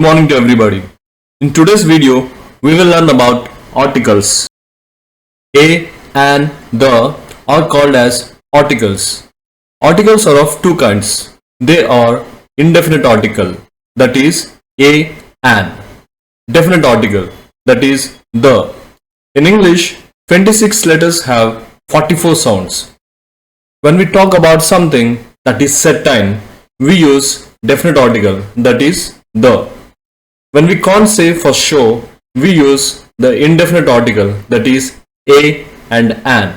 Good morning to everybody. In today's video, we will learn about articles. A and the are called as articles. Articles are of two kinds. They are indefinite article, that is a and definite article, that is the. In English, 26 letters have 44 sounds. When we talk about something that is certain, we use definite article, that is the. When we can't say for sure, we use the indefinite article, that is a and an.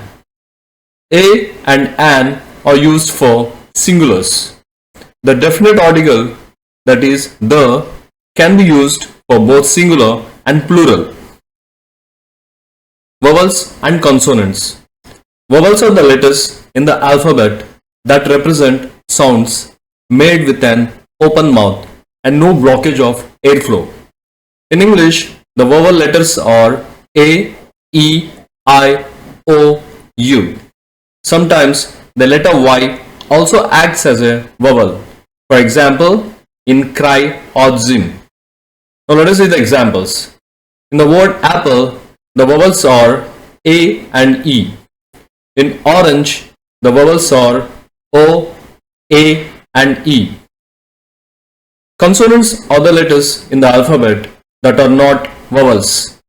A and an are used for singulars. The definite article, that is the, can be used for both singular and plural. Vowels and consonants. Vowels are the letters in the alphabet that represent sounds made with an open mouth and no blockage of airflow. In English, the vowel letters are A, E, I, O, U. Sometimes the letter Y also acts as a vowel. For example, in cry or zim. Now let us see the examples. In the word apple, the vowels are A and E. In orange, the vowels are O, A and E. Consonants are the letters in the alphabet that are not vowels.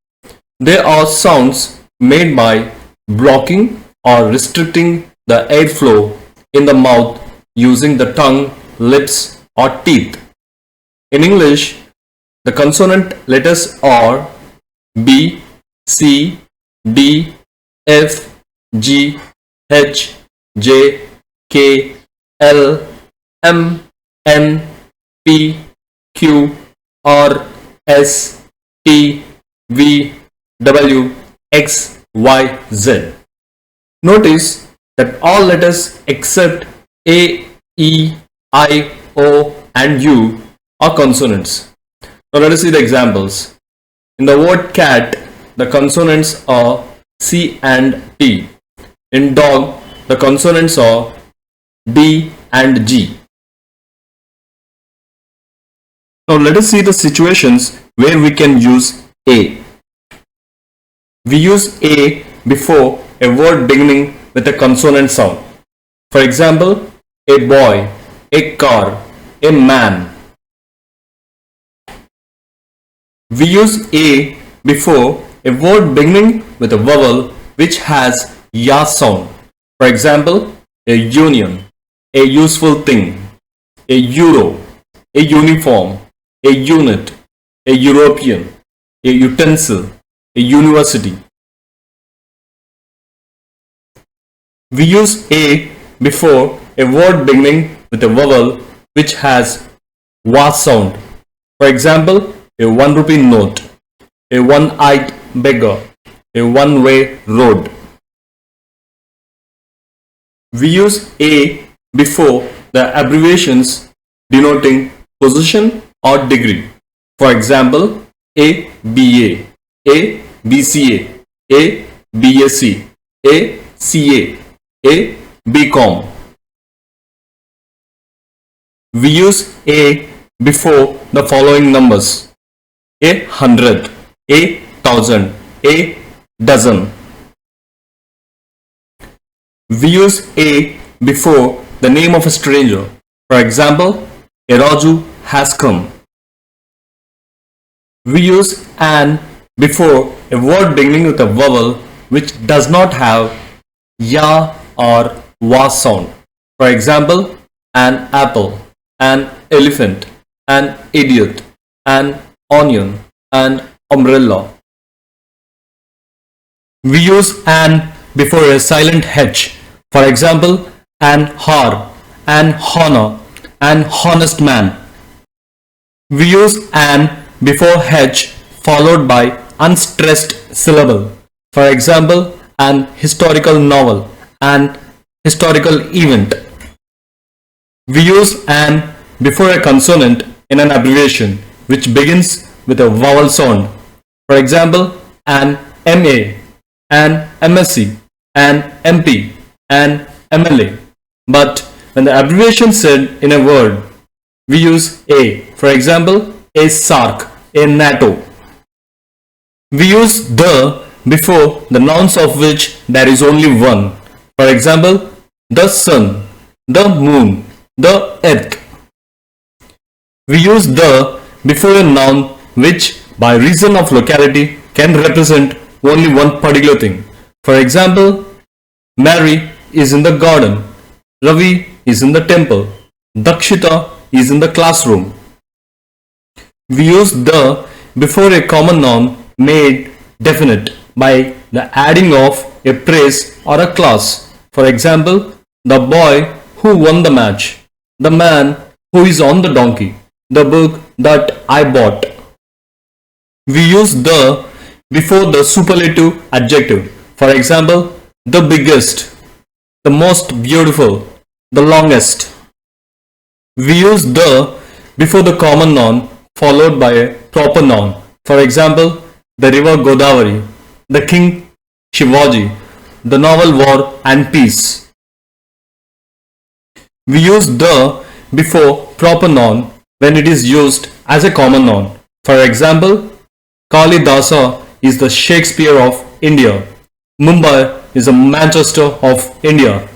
They are sounds made by blocking or restricting the airflow in the mouth using the tongue, lips or teeth. In English, the consonant letters are B, C, D, F, G, H, J, K, L, M, N, P, Q, R, S, T, V, W, X, Y, Z. Notice that all letters except A, E, I, O and U are consonants. Now let us see the examples. In the word cat, the consonants are C and T. In dog, the consonants are D and G. Now let us see the situations where we can use A. We use A before a word beginning with a consonant sound. For example, a boy, a car, a man. We use A before a word beginning with a vowel which has ya sound. For example, a union, a useful thing, a euro, a uniform, a unit, a European, a utensil, a university. We use A before a word beginning with a vowel which has wa sound. For example, a 1 rupee note, a one-eyed beggar, a one-way road. We use A before the abbreviations denoting position or degree. For example, a BA, a BCA, a BSc, a CA, a BCom. We use A before the following numbers: a 100, a 1000, a dozen. We use A before the name of a stranger. For example, a Raju has come. We use an before a word beginning with a vowel which does not have ya or wa sound. For example, an apple, an elephant, an idiot, an onion, and umbrella. We use an before a silent H. For example, an har, an honor, an honest man. We use an before H followed by unstressed syllable. For example, an historical novel, an historical event. We use an before a consonant in an abbreviation which begins with a vowel sound. For example, an MA, an MSc, an MP, an MLA. But when the abbreviation said in a word, we use A. For example, a SARC, a NATO. We use the before the nouns of which there is only one. For example, the sun, the moon, the earth. We use the before a noun which by reason of locality can represent only one particular thing. For example, Mary is in the garden, Ravi is in the temple, Dakshita is in the classroom. We use the before a common noun made definite by the adding of a phrase or a clause. For example, the boy who won the match, the man who is on the donkey, the book that I bought. We use the before the superlative adjective. For example, the biggest, the most beautiful, the longest. We use the before the common noun followed by a proper noun. For example, the river Godavari, the king Shivaji, the novel War and Peace. We use the before proper noun when it is used as a common noun. For example, Kalidasa is the Shakespeare of India. Mumbai is the Manchester of India.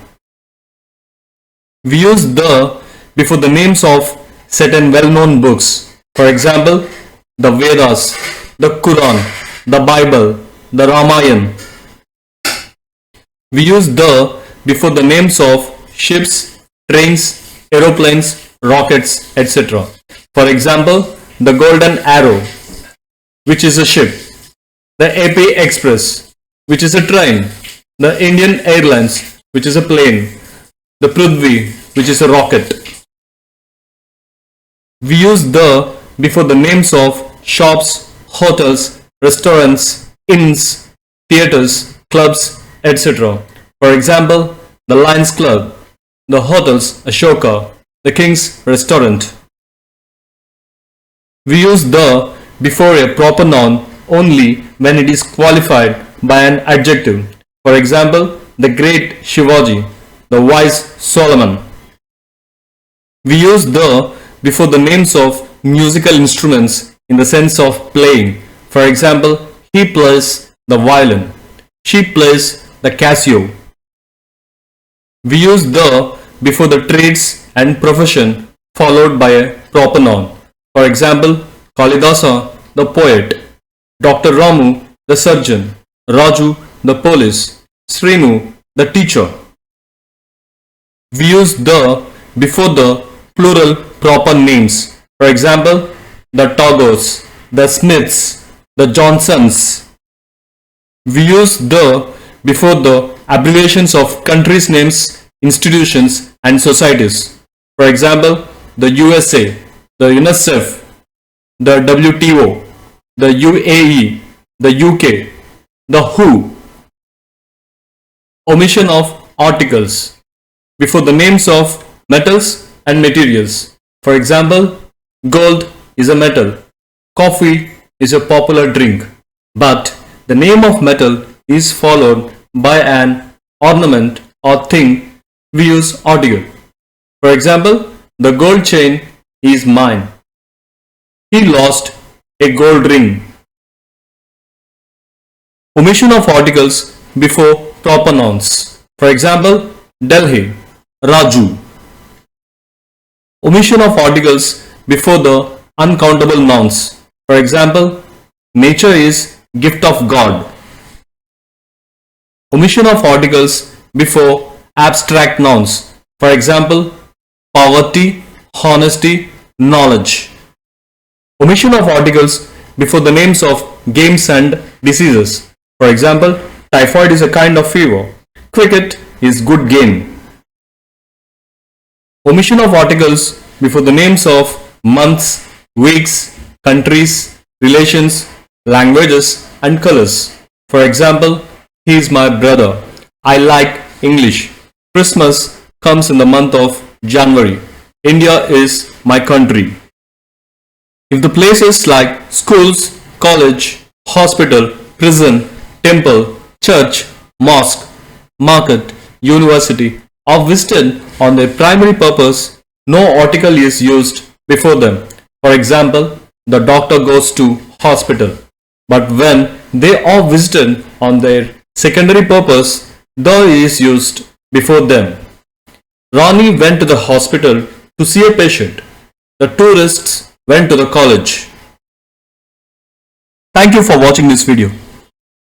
We use the before the names of certain well-known books. For example, the Vedas, the Quran, the Bible, the Ramayana. We use the before the names of ships, trains, aeroplanes, rockets, etc. For example, the Golden Arrow, which is a ship, the AP Express, which is a train, the Indian Airlines, which is a plane, the Prithvi, which is a rocket. We use the before the names of shops, hotels, restaurants, inns, theatres, clubs, etc. For example, the Lions Club, the hotels Ashoka, the King's Restaurant. We use the before a proper noun only when it is qualified by an adjective. For example, the great Shivaji, the wise Solomon. We use the before the names of musical instruments in the sense of playing. For example, he plays the violin, she plays the Casio. We use the before the trades and profession followed by a proper noun. For example, Kalidasa, the poet, Dr. Ramu, the surgeon, Raju, the police, Srinu, the teacher. We use the before the plural proper names. For example, the Tagores, the Smiths, the Johnsons. We use the before the abbreviations of countries' names, institutions, and societies. For example, the USA, the UNICEF, the WTO, the UAE, the UK, the WHO. Omission of articles before the names of metals and materials. For example, gold is a metal, coffee is a popular drink, but the name of metal is followed by an ornament or thing. We use article. For example, the gold chain is mine. He lost a gold ring. Omission of articles before proper nouns. For example, Delhi, Raju. Omission of articles before the uncountable nouns. For example, nature is gift of God. Omission of articles before abstract nouns. For example, poverty, honesty, knowledge. Omission of articles before the names of games and diseases. For example, typhoid is a kind of fever. Cricket is good game. Omission of articles before the names of months, weeks, countries, relations, languages, and colors. For example, he is my brother. I like English. Christmas comes in the month of January. India is my country. If the places like schools, college, hospital, prison, temple, church, mosque, market, university are visited on their primary purpose, no article is used before them. For example, the doctor goes to hospital. But when they are visited on their secondary purpose, the is used before them. Ronnie went to the hospital to see a patient. The tourists went to the college. Thank you for watching this video.